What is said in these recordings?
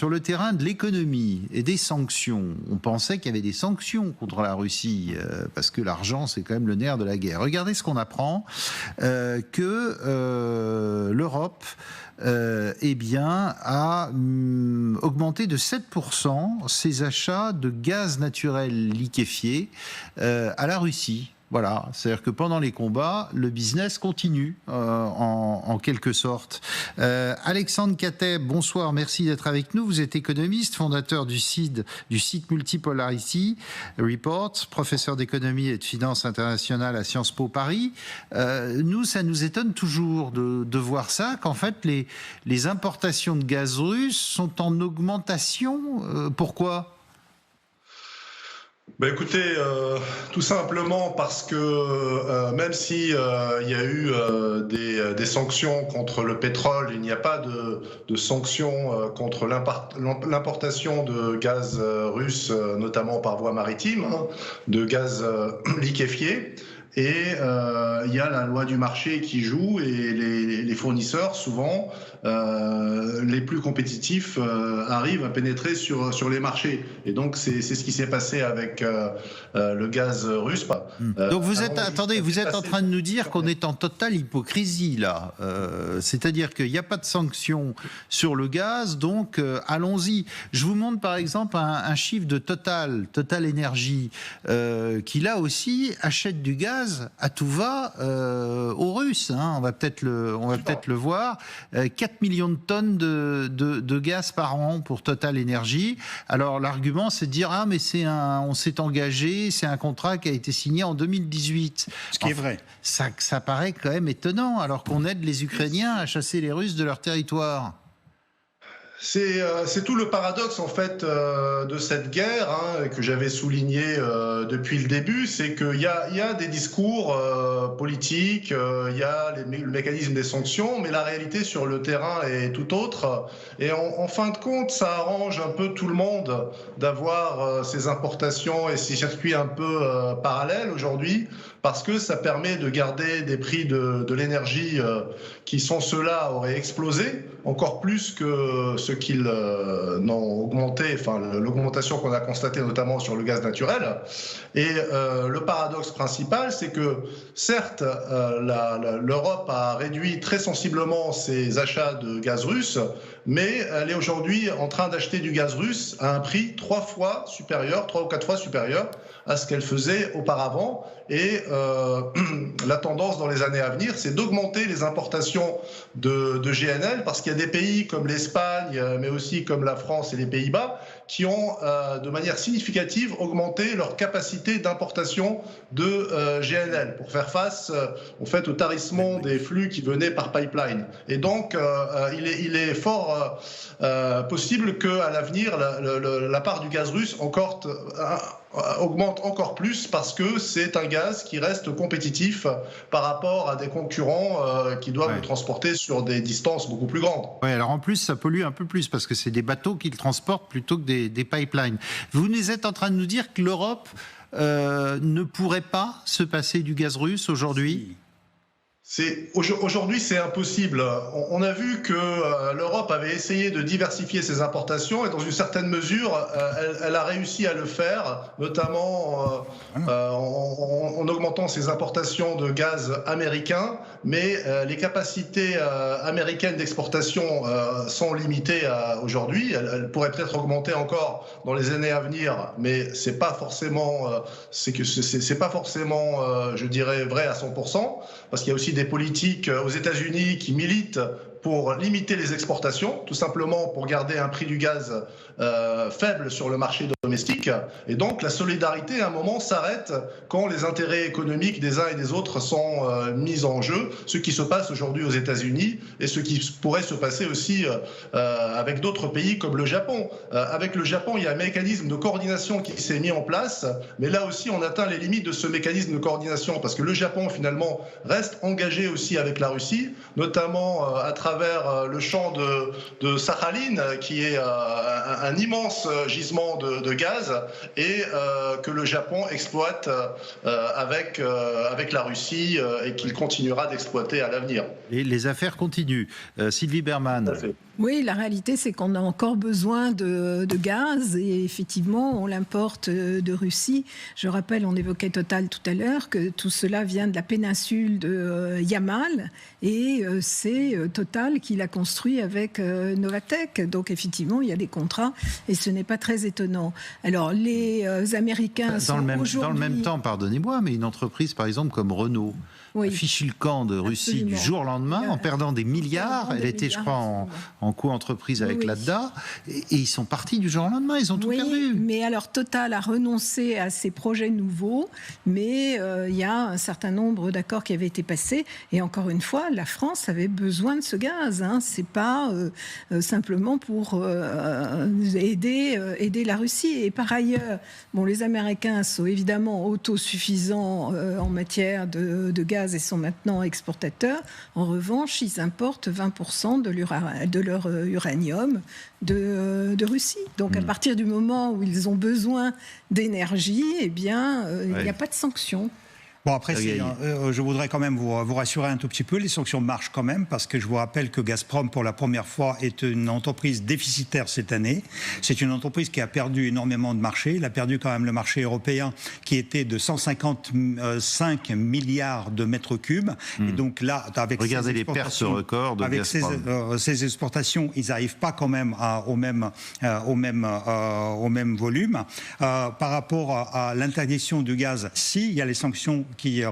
Sur le terrain de l'économie et des sanctions, on pensait qu'il y avait des sanctions contre la Russie, parce que l'argent, c'est quand même le nerf de la guerre. Regardez ce qu'on apprend, que l'Europe a augmenté de 7% ses achats de gaz naturel liquéfié à la Russie. Voilà, c'est-à-dire que pendant les combats, le business continue en quelque sorte. Alexandre Kateb, bonsoir, merci d'être avec nous. Vous êtes économiste, fondateur du site Multipolarity Report, professeur d'économie et de finance internationale à Sciences Po Paris. Nous, ça nous étonne toujours de voir ça, qu'en fait les importations de gaz russe sont en augmentation. Pourquoi ? Ben écoutez, tout simplement parce que même si il y a eu des sanctions contre le pétrole, il n'y a pas de sanctions contre l'importation de gaz russe, notamment par voie maritime, de gaz liquéfié. Et il y a la loi du marché qui joue, et les fournisseurs, souvent, les plus compétitifs, arrivent à pénétrer sur les marchés. Et donc, c'est ce qui s'est passé avec le gaz russe. Donc vous êtes en train de nous dire qu'on est en totale hypocrisie, là. C'est-à-dire qu'il n'y a pas de sanctions sur le gaz, donc allons-y. Je vous montre par exemple un chiffre de Total Énergie, qui là aussi achète du gaz à tout va aux Russes. On va peut-être le voir. 4 millions de tonnes de gaz par an pour Total Énergie. Alors l'argument, c'est de dire mais on s'est engagé, c'est un contrat qui a été signé en 2018. Ce qui est vrai. Ça paraît quand même étonnant, alors qu'on aide les Ukrainiens à chasser les Russes de leur territoire. C'est tout le paradoxe en fait de cette guerre, que j'avais souligné depuis le début, c'est qu'il y a des discours politiques, il y a le mécanisme des sanctions, mais la réalité sur le terrain est tout autre. Et en fin de compte, ça arrange un peu tout le monde d'avoir ces importations et ces circuits un peu parallèles aujourd'hui, parce que ça permet de garder des prix de l'énergie qui sont ceux-là auraient explosé, encore plus que ce qu'ils n'ont augmenté, enfin l'augmentation qu'on a constatée notamment sur le gaz naturel. Et le paradoxe principal, c'est que certes, l'Europe a réduit très sensiblement ses achats de gaz russe, mais elle est aujourd'hui en train d'acheter du gaz russe à un prix 3 ou 4 fois supérieur à ce qu'elle faisait auparavant. Et la tendance dans les années à venir, c'est d'augmenter les importations de GNL, parce qu'il y a des pays comme l'Espagne, mais aussi comme la France et les Pays-Bas, qui ont de manière significative augmenté leur capacité d'importation de GNL pour faire face au tarissement des flux qui venaient par pipeline. Et donc, il est fort possible qu'à l'avenir, la part du gaz russe augmente encore plus, parce que c'est un gaz qui reste compétitif par rapport à des concurrents qui doivent le transporter sur des distances beaucoup plus grandes. Oui, alors en plus, ça pollue un peu plus, parce que c'est des bateaux qui le transportent plutôt que des pipelines. Vous êtes en train de nous dire que l'Europe ne pourrait pas se passer du gaz russe aujourd'hui ? Aujourd'hui, c'est impossible. On a vu que l'Europe avait essayé de diversifier ses importations, et dans une certaine mesure, elle a réussi à le faire, notamment en augmentant ses importations de gaz américain. Mais les capacités américaines d'exportation sont limitées aujourd'hui. Elles pourraient peut-être augmenter encore dans les années à venir, mais c'est pas forcément, je dirais, vrai à 100%, parce qu'il y a aussi des politiques aux États-Unis qui militent pour limiter les exportations, tout simplement pour garder un prix du gaz faible sur le marché domestique. Et donc la solidarité, à un moment, s'arrête quand les intérêts économiques des uns et des autres sont mis en jeu, ce qui se passe aujourd'hui aux États-Unis et ce qui pourrait se passer aussi avec d'autres pays comme le Japon. Avec le Japon, il y a un mécanisme de coordination qui s'est mis en place, mais là aussi on atteint les limites de ce mécanisme de coordination, parce que le Japon finalement reste engagé aussi avec la Russie, notamment à travers le champ de Sakhaline, qui est un immense gisement de gaz, et que le Japon exploite avec la Russie, et qu'il continuera d'exploiter à l'avenir. Et les affaires continuent. Sylvie Berman. Oui, la réalité, c'est qu'on a encore besoin de gaz et effectivement, on l'importe de Russie. Je rappelle, on évoquait Total tout à l'heure, que tout cela vient de la péninsule de Yamal et c'est Total qui l'a construit avec Novatek. Donc effectivement, il y a des contrats et ce n'est pas très étonnant. Alors, les Américains dans le même temps, pardonnez-moi, mais une entreprise, par exemple, comme Renault, a fichu le camp de Russie Absolument. du jour au lendemain en perdant des milliards. Elle était, je crois, en co-entreprise avec Lada. Et ils sont partis du jour au lendemain. Ils ont tout perdu. Mais alors Total a renoncé à ses projets nouveaux, mais il y a un certain nombre d'accords qui avaient été passés. Et encore une fois, la France avait besoin de ce gaz. C'est pas simplement pour aider la Russie. Et par ailleurs, les Américains sont évidemment autosuffisants en matière de gaz et sont maintenant exportateurs. En revanche, ils importent 20% de leur uranium de Russie. Donc à partir du moment où ils ont besoin d'énergie, il n'y a pas de sanctions. Bon, après, je voudrais quand même vous rassurer un tout petit peu. Les sanctions marchent quand même, parce que je vous rappelle que Gazprom, pour la première fois, est une entreprise déficitaire cette année. C'est une entreprise qui a perdu énormément de marché. Il a perdu quand même le marché européen, qui était de 155 milliards de mètres cubes. Et donc là, avec regardez les pertes records de Gazprom. Avec ces exportations, ils n'arrivent pas quand même au même volume. Par rapport à l'interdiction du gaz, si, il y a les sanctions qui,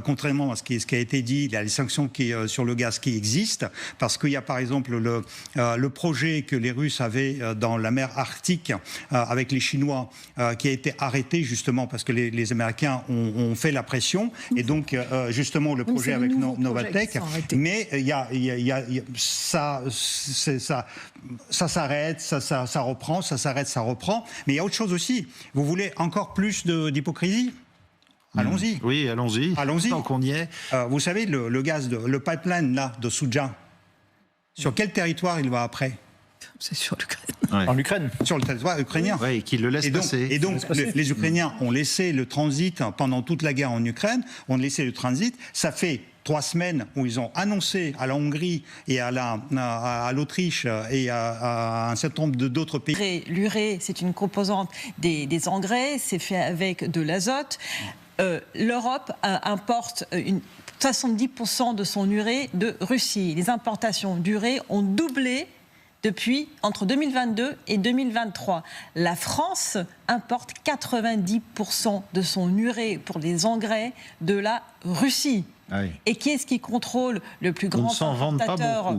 contrairement à ce qui a été dit, il y a les sanctions sur le gaz qui existent, parce qu'il y a par exemple le projet que les Russes avaient dans la mer Arctique avec les Chinois, qui a été arrêté justement parce que les Américains ont fait la pression, et donc justement le projet avec Novatek, mais ça s'arrête, ça reprend, ça s'arrête, ça reprend. Mais il y a autre chose aussi. Vous voulez encore plus d'hypocrisie ? Allons-y. Oui, allons-y. Tant qu'on y est. Vous savez, le gaz, le pipeline là, de Souja, sur quel territoire il va après ? C'est sur l'Ukraine. Ouais. En Ukraine. Sur le territoire ukrainien. Oui, qu'ils le laissent passer. Et donc, les Ukrainiens ont laissé le transit pendant toute la guerre en Ukraine, ont laissé le transit. Ça fait 3 semaines où ils ont annoncé à la Hongrie et à l'Autriche et à un certain nombre d'autres pays. L'urée, c'est une composante des engrais, c'est fait avec de l'azote. L'Europe importe 70% de son urée de Russie. Les importations d'urée ont doublé entre 2022 et 2023. La France importe 90% de son urée pour les engrais de la Russie. Ah oui. Et qui est-ce qui contrôle le plus grand importateur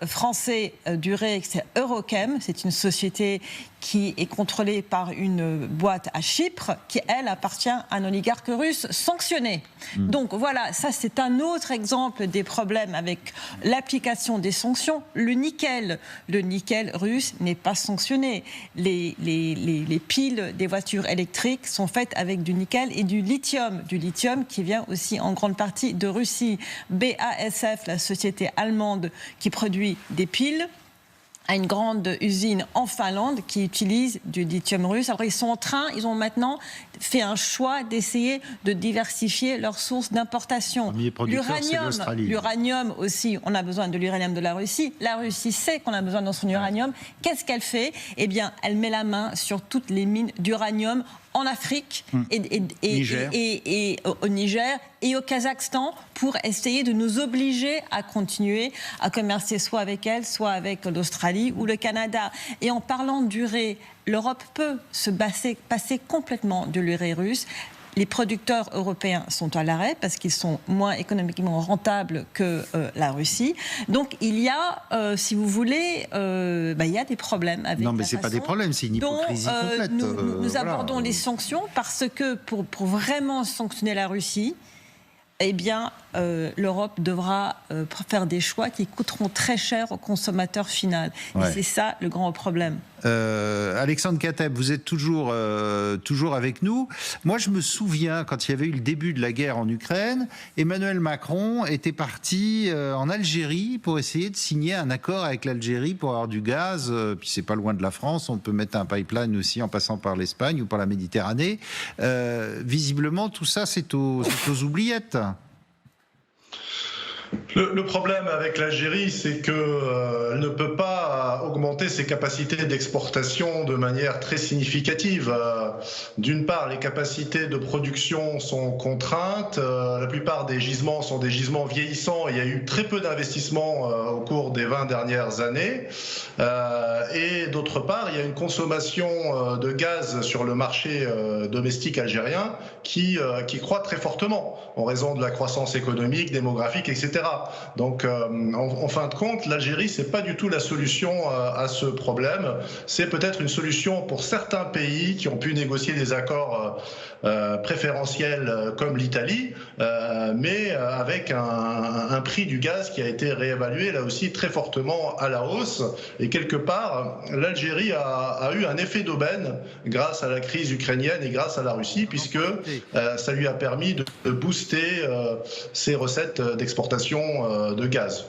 français d'urée? C'est Eurochem. C'est une société qui est contrôlée par une boîte à Chypre qui, elle, appartient à un oligarque russe sanctionné. Donc voilà, ça c'est un autre exemple des problèmes avec l'application des sanctions. Le nickel russe n'est pas sanctionné. Les piles des voitures électriques sont faites avec du nickel et du lithium qui vient aussi en grande partie de Russie. BASF, la société allemande qui produit des piles, a une grande usine en Finlande qui utilise du lithium russe. Alors ils ont maintenant fait un choix d'essayer de diversifier leurs sources d'importation. L'uranium aussi, on a besoin de l'uranium de la Russie. La Russie sait qu'on a besoin de son uranium. Qu'est-ce qu'elle fait ? Eh bien, elle met la main sur toutes les mines d'uranium en Afrique et au Niger et au Kazakhstan pour essayer de nous obliger à continuer à commercer soit avec elle, soit avec l'Australie ou le Canada. Et en parlant d'urée, l'Europe peut se passer complètement de l'urée russe. Les producteurs européens sont à l'arrêt parce qu'ils sont moins économiquement rentables que la Russie. Donc il y a, si vous voulez, il y a des problèmes avec non, mais ce n'est pas des problèmes, c'est une hypocrisie complète. Nous abordons les sanctions parce que pour vraiment sanctionner la Russie, eh bien, l'Europe devra faire des choix qui coûteront très cher au consommateur final. Ouais. Et c'est ça le grand problème. Alexandre Kateb, vous êtes toujours avec nous. Moi, je me souviens, quand il y avait eu le début de la guerre en Ukraine, Emmanuel Macron était parti en Algérie pour essayer de signer un accord avec l'Algérie pour avoir du gaz. Puis c'est pas loin de la France, on peut mettre un pipeline aussi en passant par l'Espagne ou par la Méditerranée. Visiblement, tout ça, c'est aux oubliettes. Le problème avec l'Algérie, c'est qu'elle ne peut pas augmenter ses capacités d'exportation de manière très significative. D'une part, les capacités de production sont contraintes. La plupart des gisements sont des gisements vieillissants. Il y a eu très peu d'investissements au cours des 20 dernières années. Et d'autre part, il y a une consommation de gaz sur le marché domestique algérien qui croît très fortement en raison de la croissance économique, démographique, etc. Donc, en fin de compte, l'Algérie, c'est pas du tout la solution à ce problème. C'est peut-être une solution pour certains pays qui ont pu négocier des accords préférentiels comme l'Italie, mais avec un prix du gaz qui a été réévalué là aussi très fortement à la hausse. Et quelque part, l'Algérie a eu un effet d'aubaine grâce à la crise ukrainienne et grâce à la Russie, puisque ça lui a permis de booster ses recettes d'exportation de gaz.